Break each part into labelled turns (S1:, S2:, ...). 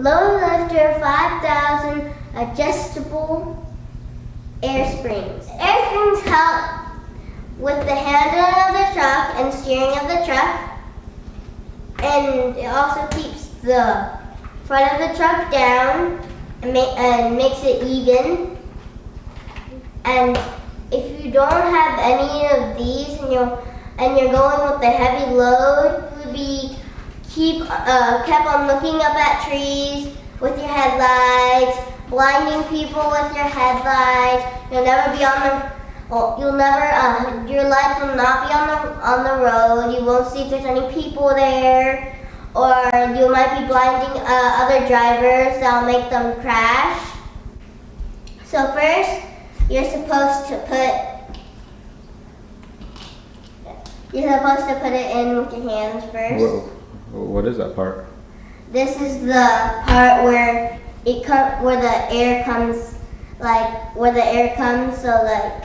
S1: Low lifter 5,000 adjustable air springs. Air springs help with the handling of the truck and steering of the truck. And it also keeps the front of the truck down and makes it even. And if you don't have any of these and you're going with a heavy load, you would be kept on looking up at trees with your headlights, blinding people with your headlights. You'll never be on the your lights will not be on the road. You won't see if there's any people there, or you might be blinding other drivers that'll make them crash. So first, you're supposed to put it in with your hands first.
S2: Whoa. What is that part?
S1: This is the part where where the air comes, so like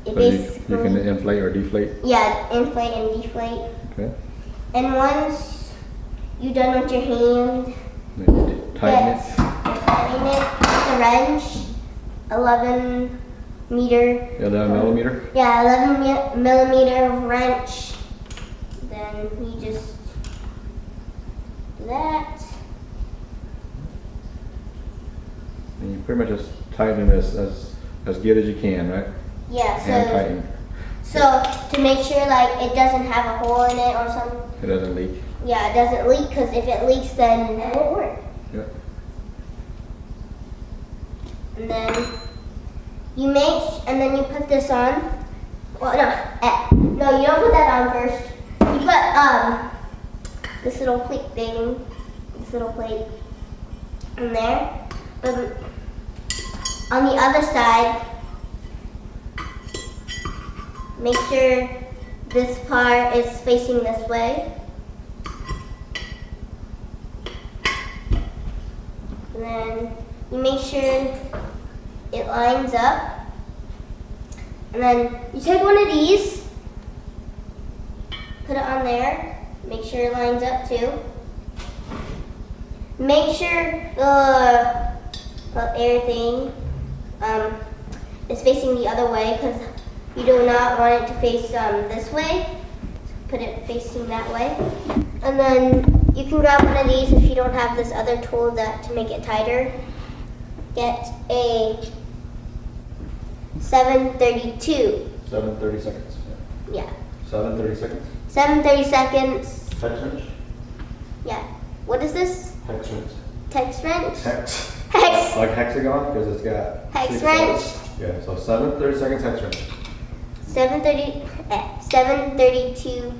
S1: it basically.
S2: You can inflate or deflate.
S1: Yeah, inflate and deflate.
S2: Okay.
S1: And once you're done with your hand,
S2: Tighten it.
S1: Tighten it with a wrench, 11 meter.
S2: 11 millimeter.
S1: Yeah, 11 millimeter wrench. Then you just do that.
S2: And you pretty much just tighten this as good as you can, right?
S1: Yeah.
S2: And tighten.
S1: So to make sure like it doesn't have a hole in it or something.
S2: It doesn't leak.
S1: Yeah, it doesn't leak, because if it leaks, then it won't work.
S2: Yeah.
S1: And then you put this on. Well, no, you don't put that on first. You put this little plate in there. But on the other side, make sure this part is facing this way. And then you make sure it lines up. And then you take one of these, put it on there, make sure it lines up too. Make sure the air thing is facing the other way, because you do not want it to face this way. Put it facing that way. And then you can grab one of these if you don't have this other tool to make it tighter. Get a 732.
S2: 7/30 seconds.
S1: Yeah.
S2: 7/30 seconds.
S1: 7/32.
S2: Hex wrench.
S1: Yeah. What is this?
S2: Hex wrench.
S1: Hex wrench?
S2: Hex.
S1: Hex.
S2: Like hexagon, because it's got
S1: Hex
S2: 6
S1: wrench.
S2: sides. Yeah. So 7/30 seconds hex wrench.
S1: 732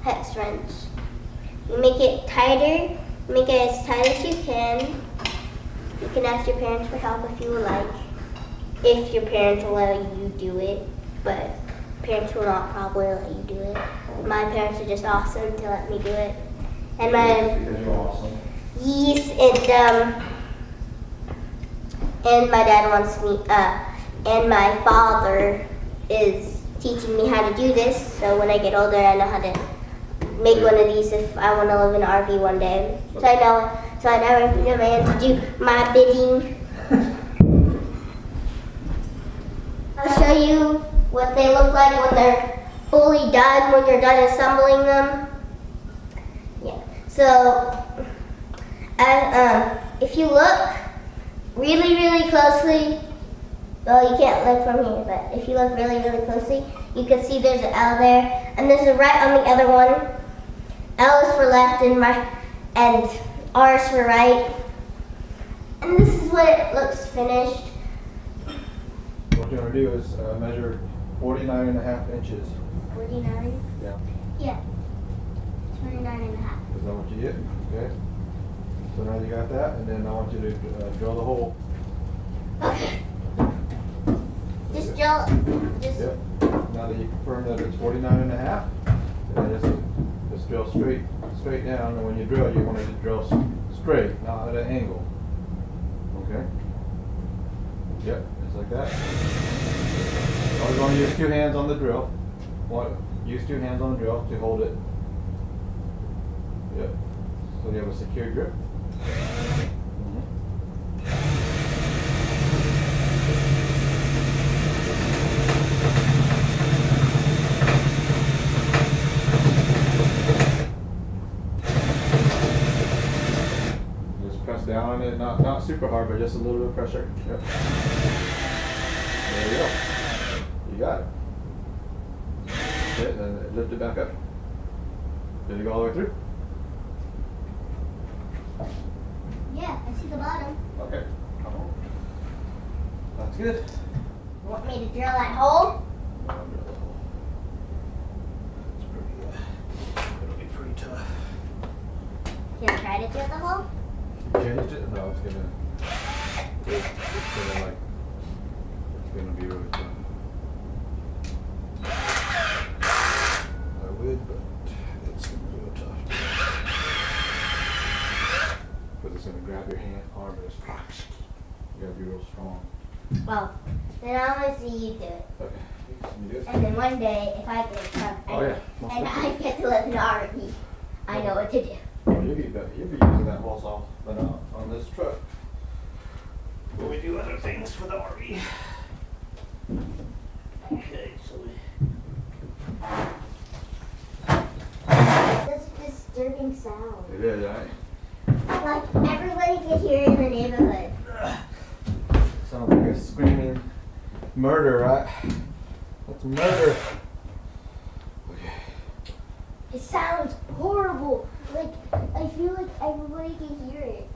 S1: hex wrench. You make it tighter. Make it as tight as you can. You can ask your parents for help if you would like. If your parents will let you do it, but parents will not probably let you do it. My parents are just awesome to let me do it. And
S2: Because you're awesome.
S1: yes, and my dad wants me, and my father is teaching me how to do this, so when I get older I know how to make one of these if I want to live in an RV one day. So I never need a man to do my bidding. I'll show you what they look like when they're fully done, when you're done assembling them. Yeah. So, if you look really, really closely, well, you can't look from here, but if you look really, really closely, you can see there's an L there, and there's a right on the other one. L is for left and right, and R is for right. And this is what it looks finished.
S2: What you want to do is measure 49.5 inches.
S1: 49?
S2: Yeah.
S1: Yeah. 29.5.
S2: Is that what you get? Okay. So now you got that, and then I want you to drill the hole.
S1: Okay. Just drill.
S2: Yep. Now that you confirm that it's 49.5, then just drill straight down. And when you drill, you want to drill straight, not at an angle. Okay. Yep, just like that. Always want to use 2 hands on the drill. Use 2 hands on the drill to hold it. Yep. So you have a secure grip. Just press down on it, not super hard, but just a little bit of pressure. Yep. There you go. You got it. Okay, then lift it back up. Did it go all the way through?
S1: Yeah, I see the bottom.
S2: Okay. Come on. That's good.
S1: You want me to drill that hole?
S2: Yeah, I'll drill the hole. It's pretty, it'll be pretty tough.
S1: Can I try to drill the hole?
S2: Changed it? No, it's gonna like, it's gonna be really tough. I would, but it's gonna be real tough. Because it's gonna grab your hand, arm, and it's, you gotta be real strong.
S1: Well, then I'm gonna see you do it.
S2: Okay, can you do it?
S1: And then one day, if I get a truck
S2: Oh, yeah.
S1: and I get to live in an RV, I know what to do.
S2: Oh, you'll be using that hole saw, but on this truck. But we do other things for the RV. Okay, so
S1: That's a disturbing sound.
S2: it is, right?
S1: Like everybody can hear in the neighborhood.
S2: Sounds like a screaming murder, right? That's murder. Okay.
S1: It sounds horrible. Like, I feel like everybody can hear it.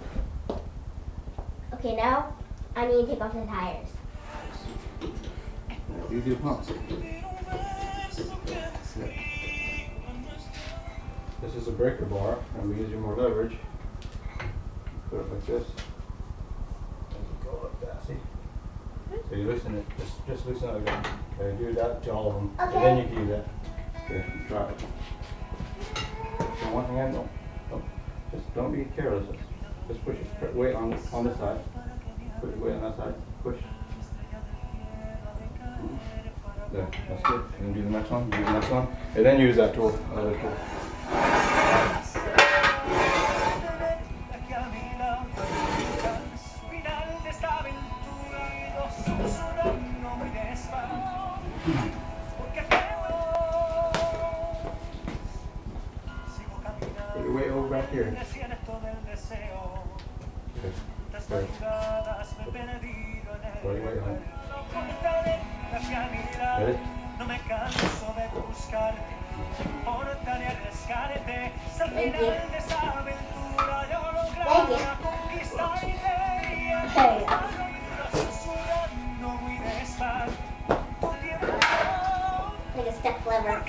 S1: Okay, now I need to take off the tires.
S2: You do pumps. This is a breaker bar, and we use more leverage. Put it like this. And you go like that, see? So you loosen it, just loosen it again. Okay, do that to all of them.
S1: Okay.
S2: And then you can use that. Okay, try it. So one hand, just don't be careless. Just push it. Put weight on this side. Put your weight on that side. Push. There, that's good. And do the next one. Do the next one. And then use that tool. Other tool. Put your weight over back here. Okay. Good. Put your weight on. Ready?
S1: Thank you. Thank you. There you go. Like a step lever.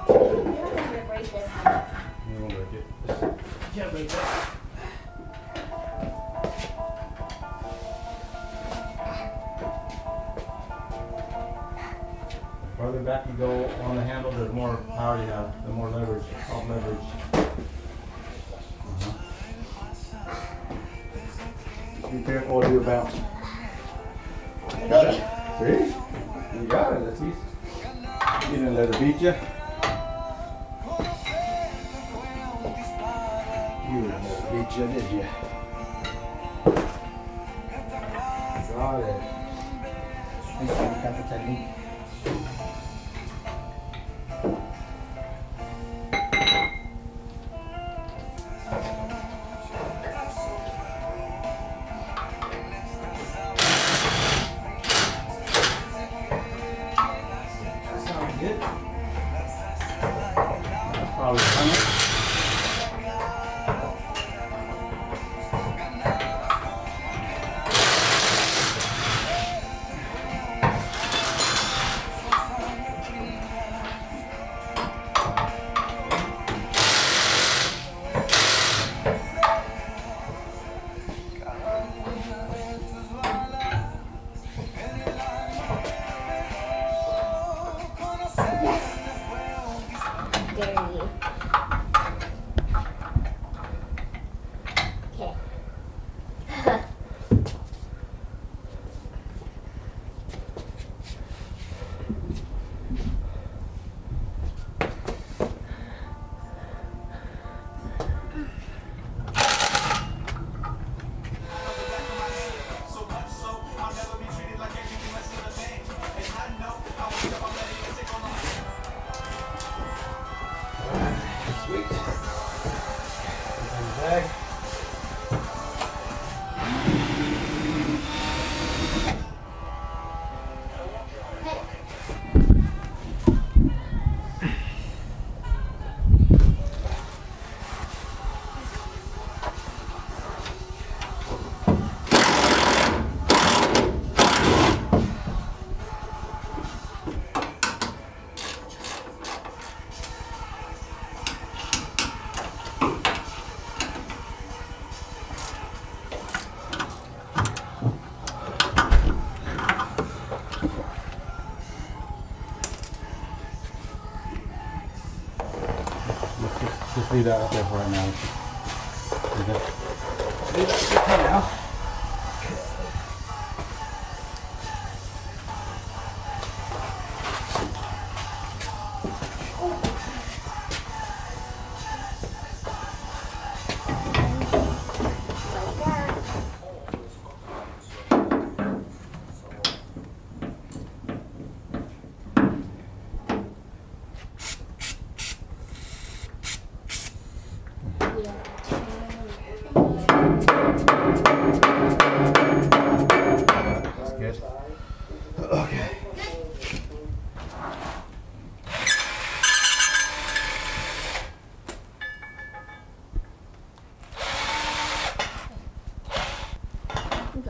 S1: You don't have to break this.
S2: You won't break it. Can't break that. The farther back you go on the handle, the more power you have, the more leverage, all leverage. Be careful with your bounce. Got it? See? You got it, that's easy. You didn't let it beat you. You didn't let it beat you, did you? Got it. I think you got the technique. Probably done it.
S3: just leave that up there for right now. Okay. Leave that for now. That's good. Okay.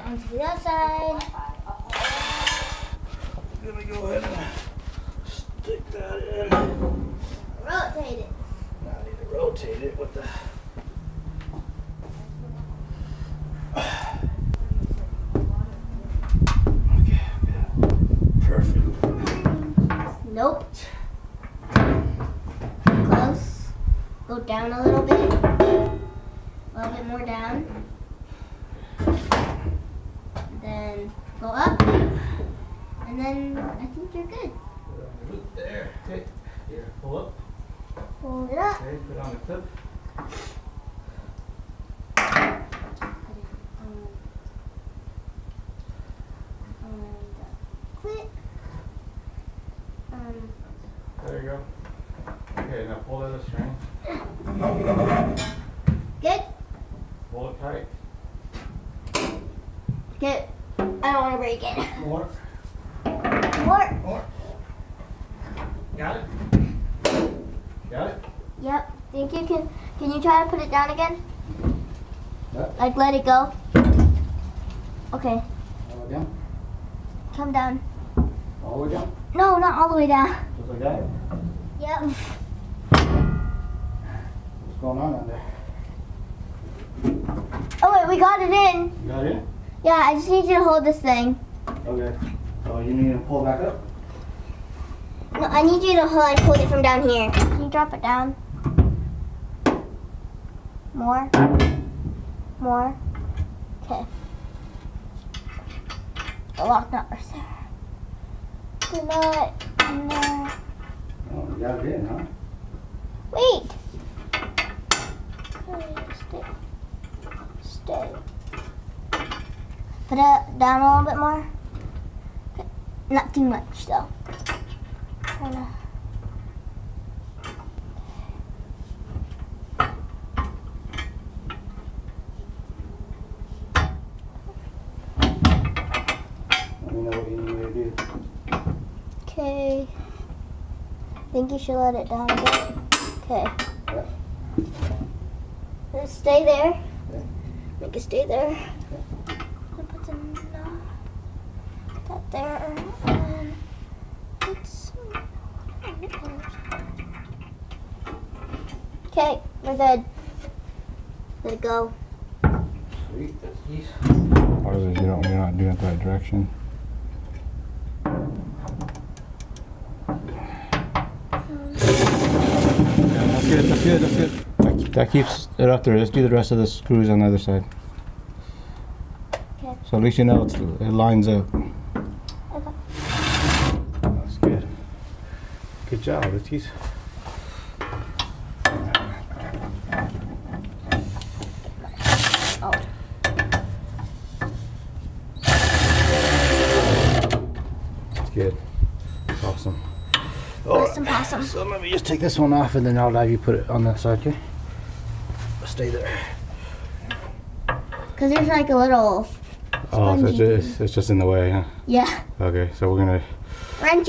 S1: Onto the outside.
S3: I'm gonna go ahead and stick that in.
S1: Rotate it.
S3: Now I need to rotate it with the. Okay, perfect.
S1: Nope. Close. Go down a little bit. A little bit more down. Then go up. And then I think you're good.
S3: There. Okay. Here, pull up.
S1: Pull it up.
S3: Okay, put on the clip.
S1: Quit.
S3: There you go. Okay, now pull in the string.
S1: Good.
S3: Pull it tight.
S1: Good. I don't want to break it.
S3: More.
S1: More.
S3: More. Got it? Got it?
S1: Yep. Think you can you try to put it down again?
S3: Yep.
S1: Like let it go. Okay.
S3: All the way down?
S1: Come down.
S3: All the way down?
S1: No, not all the way down.
S3: Just like that?
S1: Yep.
S3: What's going on there?
S1: Oh wait, we got it in.
S3: You got it?
S1: Yeah, I just need you to hold this thing.
S3: Okay. So you need to pull back up?
S1: No, I need you to hold it from down here. Can you drop it down? More. More. Okay. The lock nut right there. The nut. No.
S3: Oh, you got it in, huh?
S1: Wait. Stay. Stay. Put it down a little bit more. Okay. Not too much though. Kinda.
S3: Let me know what you need me to do.
S1: Okay. Think you should let it down a bit. Okay.
S3: Yep.
S1: Let's stay there.
S3: Okay.
S1: Make it stay there. Put that there. And let's. Okay, we're good. Let it go.
S3: Sweet, that's easy.
S4: Part of it is you're not doing it the right direction. That's good, that's good, that's good. That keeps it up there. Let's do the rest of the screws on the other side.
S1: Okay.
S4: So at least you know it lines up.
S1: Okay.
S4: That's good. Good job, Litties.
S1: Oh.
S4: That's good. Awesome.
S1: Awesome, awesome.
S4: So let me just take this one off and then I'll have you put it on that side, okay? Stay there.
S1: Because there's like a little.
S4: Oh, so
S1: Spongy.
S4: it's just in the way, huh?
S1: Yeah.
S4: Okay, so we're gonna
S1: Wrench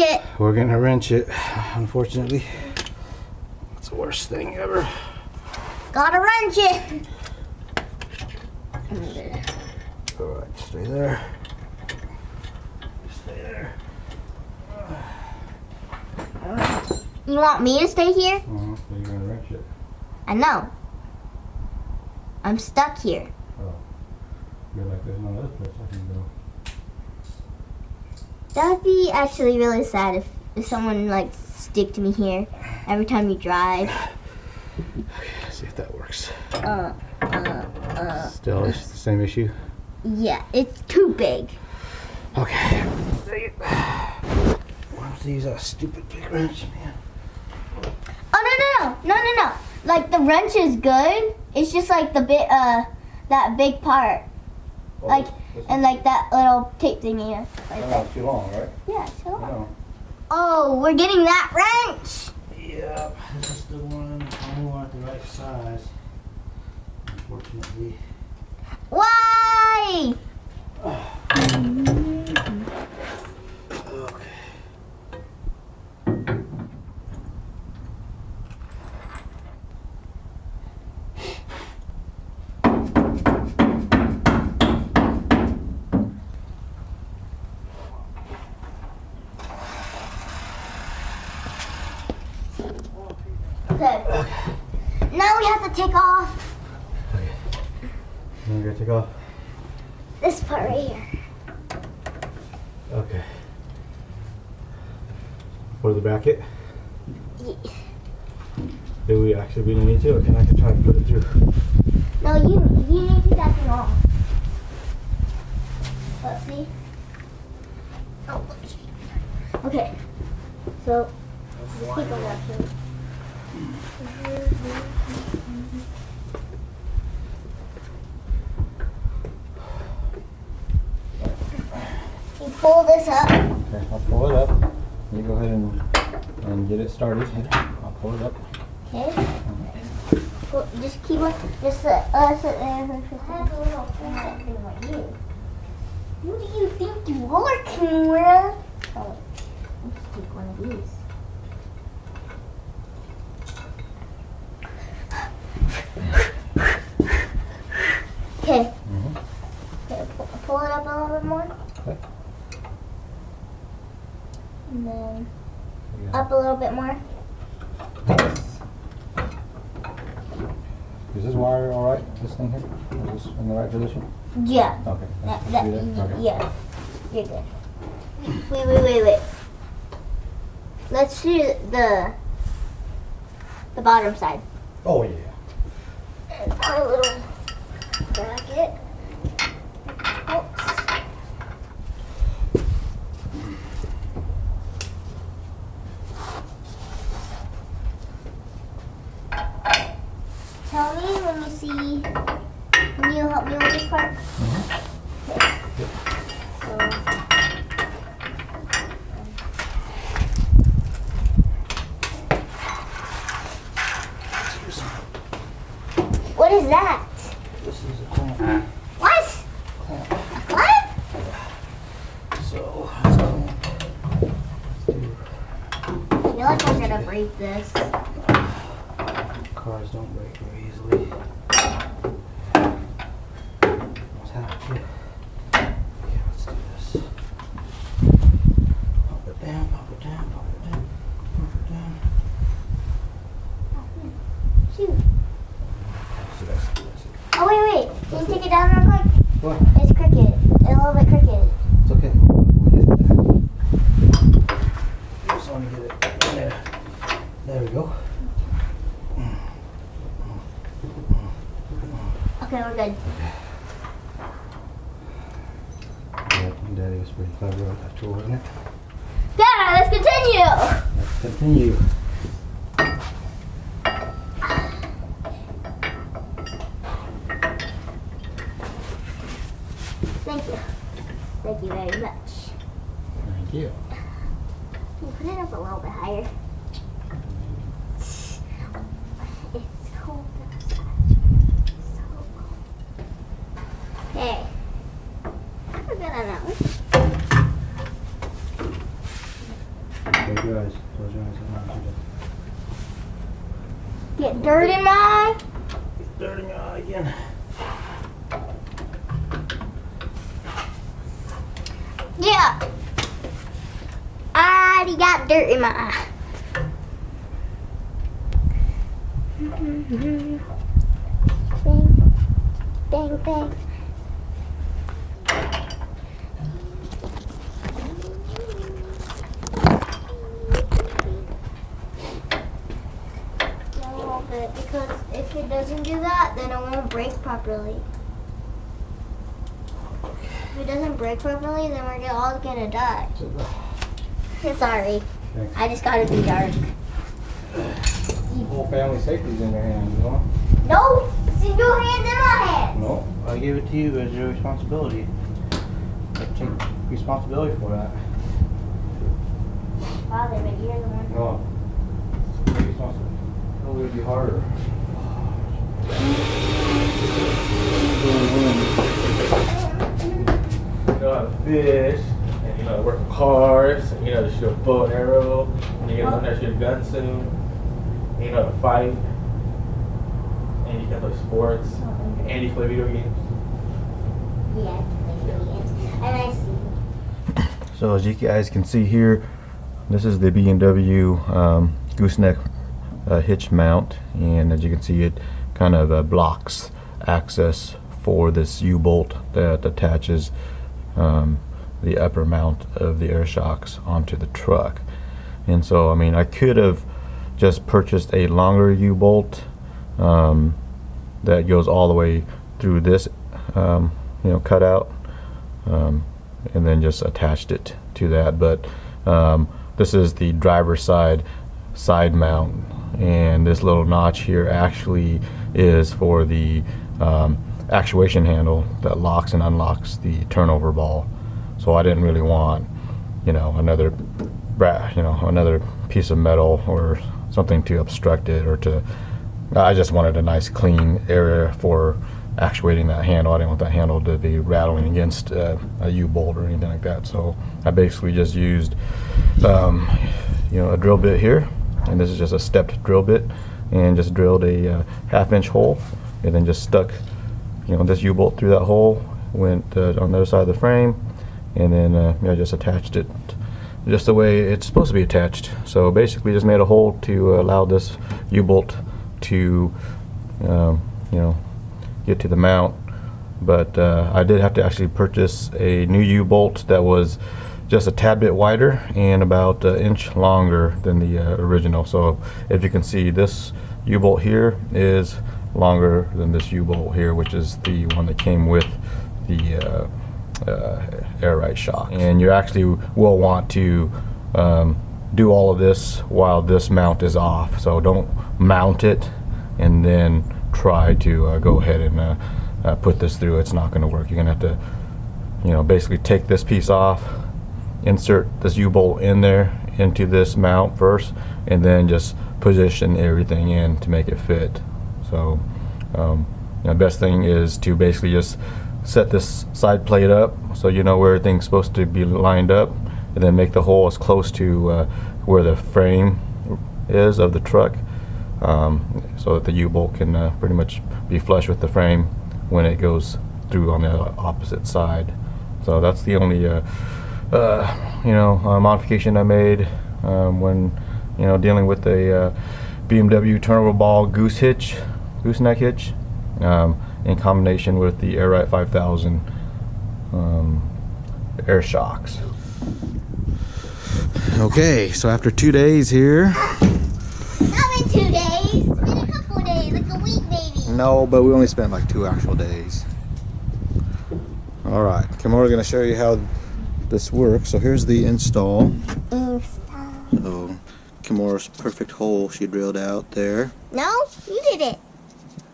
S1: it.
S4: unfortunately. It's the worst thing ever.
S1: Gotta wrench it.
S4: Alright, stay there. Stay there.
S1: You want me to stay here?
S4: So you're gonna wrench it.
S1: I know. I'm stuck here.
S4: Oh. You're like, there's no other place I can go.
S1: That'd be actually really sad if someone like stick to me here every time you drive.
S4: works. Still, it's the same issue.
S1: Yeah, it's too big.
S4: Okay. Why don't they use that stupid big wrench, man?
S1: Oh no. Like the wrench is good. It's just like the bit that big part. Like and like that little tape thingy right there.
S4: Too long, right?
S1: Yeah, it's too long.
S4: No.
S1: Oh, we're getting that wrench.
S4: Yep, this is the one. Only one at the right size. Unfortunately.
S1: Why?
S4: Okay.
S1: Okay. Now we have to take off
S4: Okay. I'm gonna take off.
S1: this part right here.
S4: Okay. For the bracket?
S1: Yeah.
S4: Do we actually really need to, or can I try to put it through?
S1: No, you need to take that thing off. Let's see. Oh, okay. So, just keep on watching. You pull this up.
S4: Okay, I'll pull it up. You go ahead and get it started. I'll pull it up.
S1: Okay. Well, just keep on. Just sit there. I have a little thing right here. Who do you think you are, Kimura? Oh, let's take one of these. Okay. Okay, pull it up a little bit more.
S4: Okay.
S1: And then
S4: Yeah.
S1: up a little bit more.
S4: Is this wire all right? This thing here? Is this in the right position?
S1: Yeah.
S4: Okay. Okay.
S1: Yeah. You're good. Wait. Let's do the bottom side.
S4: Oh yeah.
S1: And put a little bracket. Oops. Tell me when you see. Can you help me with this part? Okay. What is that?
S4: This is a clamp.
S1: What? What?
S4: So,
S1: I feel like we're gonna break this.
S4: cars don't break very easily. What's happening? Yeah, let's do this. Pop it down, pop it down, pop it down, pop it down.
S1: Shoot.
S4: So that's
S1: Oh, wait. Can you take it down real quick?
S4: What?
S1: It's crooked. It's a little bit crooked.
S4: It's okay. We'll hit that. Just want to get it there. There we go.
S1: Okay, we're good.
S4: Yeah, Daddy was pretty clever with that tool, wasn't it?
S1: Yeah, let's continue.
S4: Let's continue.
S1: Thank you. Thank you very much.
S4: Thank you.
S1: Can you put it up a little bit higher? It's cold outside. It's so cold. Okay. We're good on that one.
S4: Close your eyes. Close your eyes.
S1: Get dirt in my eye.
S4: Get dirt in your eye again.
S1: Yeah. I already got dirt in my eye. Bang, bang, bang. A little bit because it could doesn't do that, then it won't brake properly. If it doesn't brake properly, then we're all gonna die. Sorry.
S3: Thanks.
S1: I just gotta be dark.
S3: Whole family safety's in your hands, you know?
S1: No! It's in your hands and my hands!
S3: No, I gave it to you as your responsibility. I take responsibility for that.
S1: Father, but you're the one.
S3: No. Take responsibility. It'll really be harder. You know how to fish, and you know how to work with cars, and you know how to shoot a bow and arrow, and you're gonna learn how to shoot a gun soon, and you know how to fight, and you can play sports, and you play video games.
S1: Yeah, I play video games. And I see.
S2: So as you guys can see here, this is the B&W Goose Neck Hitch mount, and as you can see, it kind of blocks access for this U-bolt that attaches the upper mount of the air shocks onto the truck. And so, I mean, I could have just purchased a longer U-bolt that goes all the way through this, you know, cutout, and then just attached it to that. But this is the driver's side mount, and this little notch here actually is for the actuation handle that locks and unlocks the turnover ball. So I didn't really want, you know, another piece of metal or something to obstruct it, or to. I just wanted a nice clean area for actuating that handle. I didn't want that handle to be rattling against a U-bolt or anything like that. So I basically just used, you know, a drill bit here, and this is just a stepped drill bit, and just drilled a half-inch hole, and then just stuck, you know, this U-bolt through that hole, went on the other side of the frame, and then you know, just attached it just the way it's supposed to be attached. So basically just made a hole to allow this U-bolt to you know, get to the mount. But I did have to actually purchase a new U-bolt that was just a tad bit wider and about an inch longer than the original. So if you can see, this U-bolt here is longer than this U-bolt here, which is the one that came with the air ride shock. And you actually will want to do all of this while this mount is off. So don't mount it and then try to go ahead and put this through. It's not going to work. You're going to have to, you know, basically take this piece off, insert this U-bolt in there into this mount first, and then just position everything in to make it fit. So the best thing is to basically just set this side plate up so you know where everything's supposed to be lined up, and then make the hole as close to where the frame is of the truck, so that the U-bolt can pretty much be flush with the frame when it goes through on the opposite side. So that's the only you know, modification I made when, you know, dealing with a B&W turnover ball goose neck hitch, in combination with the Airrite 5000 air shocks. Okay, so after 2 days here.
S1: Not been 2 days. It's been a couple of days, like a week maybe.
S2: No, but we only spent like 2 actual days. All right, come on, we're gonna show you how this works. So here's the install. So Kimura's perfect hole she drilled out there.
S1: No, you did it.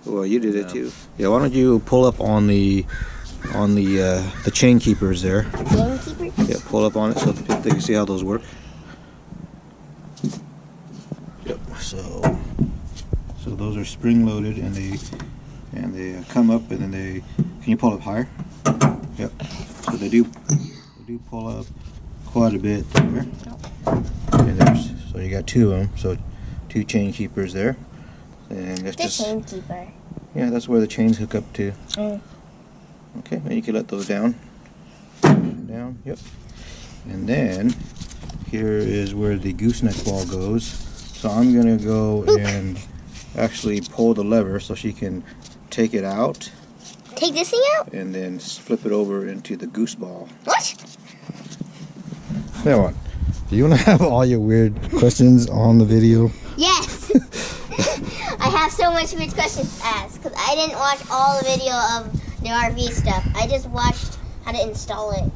S2: Well, you did it too. Yeah, why don't you pull up on the chain keepers there?
S1: Chain keepers?
S2: Yeah, pull up on it so that you can see how those work. Yep. So those are spring loaded, and they come up, and then they. Can you pull up higher? Yep. So they do pull up quite a bit there. And so you got 2 of them. So 2 chain keepers there. And that's just
S1: chain keeper.
S2: Yeah, that's where the chains hook up to.
S1: Mm.
S2: Okay, and you can let those down. Down, yep. And then here is where the gooseneck ball goes. So I'm gonna go and actually pull the lever so she can take it out.
S1: Take this thing out?
S2: And then flip it over into the goose ball.
S1: What?
S2: Now what? Do you want to have all your weird questions on the video?
S1: Yes. I have so much weird questions to ask because I didn't watch all the video of the RV stuff. I just watched how to install it.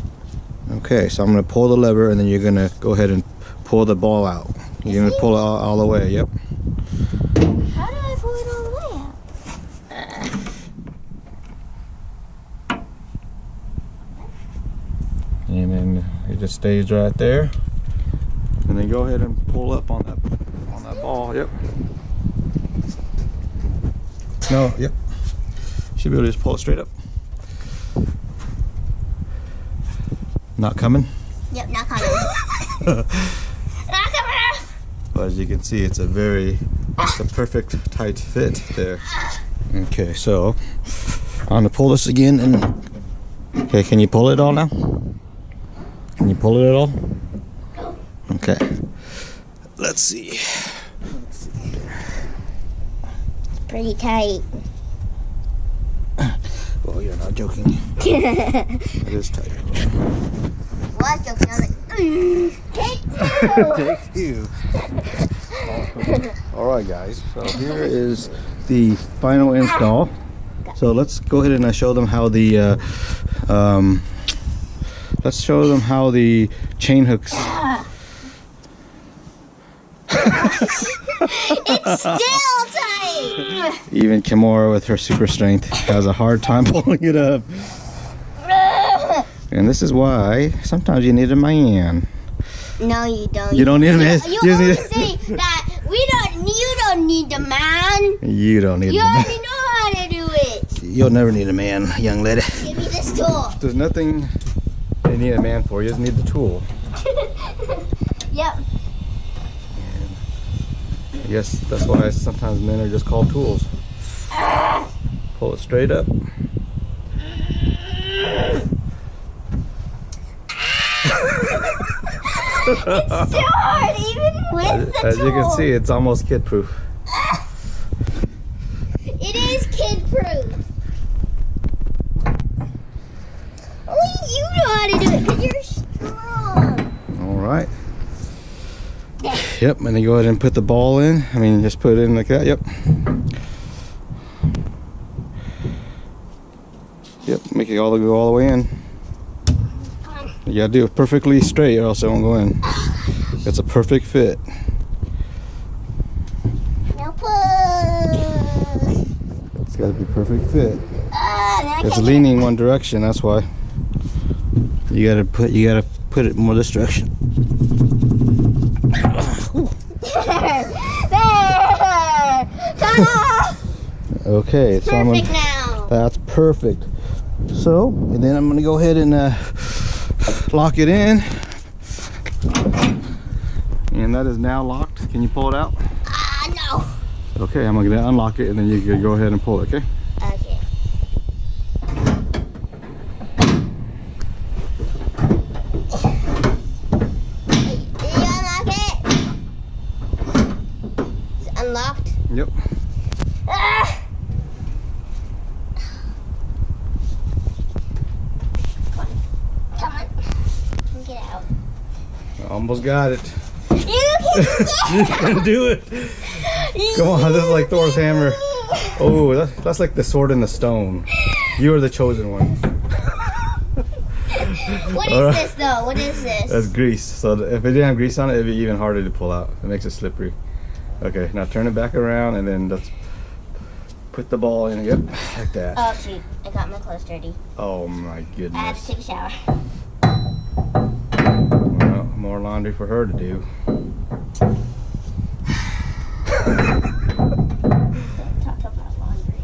S2: Okay, so I'm going to pull the lever and then you're going to go ahead and pull the ball out. You're going to pull it all the way, yep.
S1: How do I pull it all the way out?
S2: And then it just stays right there. And then go ahead and pull up on that ball, yep. No, yep. Should be able to just pull it straight up. Not coming?
S1: Yep, not coming. Not coming out.
S2: But as you can see, it's a perfect tight fit there. Okay, so I'm gonna pull this again and okay, can you pull it all now? Can you pull it at all? Okay. Let's see.
S1: Pretty tight.
S2: Oh, you're not joking. It is tight.
S1: Well, I'm joking. I'm like, take two.
S2: Take two. Alright guys, so here is the final install. So let's go ahead and show them how the chain hooks.
S1: It's still tight.
S2: Even Kimura with her super strength has a hard time pulling it up. And this is why sometimes you need a man.
S1: No, you don't.
S2: You don't need a man.
S1: You always say that you don't need a man.
S2: You don't need a
S1: You
S2: man.
S1: already know how to do it.
S2: You'll never need a man, young lady.
S1: Give me this tool.
S2: There's nothing you need a man for. You just need the tool.
S1: Yep.
S2: Yes, that's why sometimes men are just called tools. Pull it straight up.
S1: It's too hard, even with the
S2: As
S1: tool.
S2: you can see, it's almost kid-proof.
S1: It is kid-proof. Only you know how to do it because you're strong.
S2: All right. Yep, and then go ahead and put the ball in. I mean, just put it in like that. Yep. Yep, make it go all the way in. You gotta do it perfectly straight or else it won't go in. It's a perfect fit.
S1: Now push.
S2: It's gotta be perfect fit.
S1: Now I
S2: It's
S1: can't
S2: leaning one direction, that's why. You gotta put it more this direction.
S1: There. Ta-da.
S2: Okay, so
S1: Perfect now.
S2: that's perfect. So, and then I'm gonna go ahead and lock it in. And that is now locked. Can you pull it out?
S1: No.
S2: Okay, I'm gonna unlock it and then you can go ahead and pull it, okay?
S1: Okay. Did you unlock it? It's unlocked.
S2: Yep.
S1: Ah! Come on. Get out.
S2: Almost got it.
S1: You
S2: You can do it. Come on, this is like Thor's hammer. Oh, that's like the sword and the stone. You are the chosen one.
S1: What is
S2: Alright.
S1: this though? What is this?
S2: That's grease. So if it didn't have grease on it, it'd be even harder to pull out. It makes it slippery. Okay, now turn it back around and then let's put the ball in. Yep, like that.
S1: Oh shoot, I got my clothes dirty.
S2: Oh my
S1: I had to
S2: goodness.
S1: take a shower.
S2: Well, more laundry for her to do.
S1: Talk about laundry.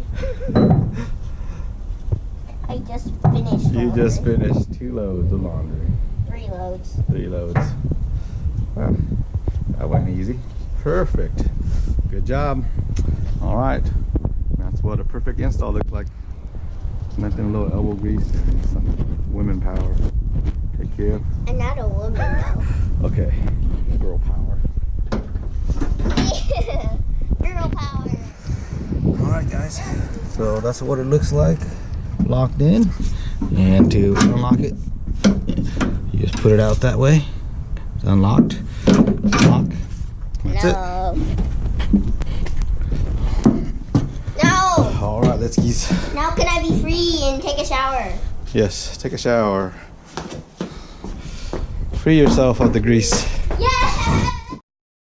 S1: I just finished.
S2: You
S1: laundry.
S2: just finished 2 loads of laundry.
S1: 3 loads.
S2: 3 loads. Wow, that went easy. Perfect. Good job. All right. That's what a perfect install looks like. Nothing a little elbow grease and some women power. Take care of.
S1: I'm not a woman though.
S2: Okay. Girl power.
S1: Girl power.
S2: All right, guys. So that's what it looks like. Locked in. And to unlock it, you just put it out that way. It's unlocked. Lock. That's it.
S1: No.
S2: Let's geese.
S1: Now can I be free and take a shower?
S2: Yes, take a shower. Free yourself of the grease.
S1: Yes!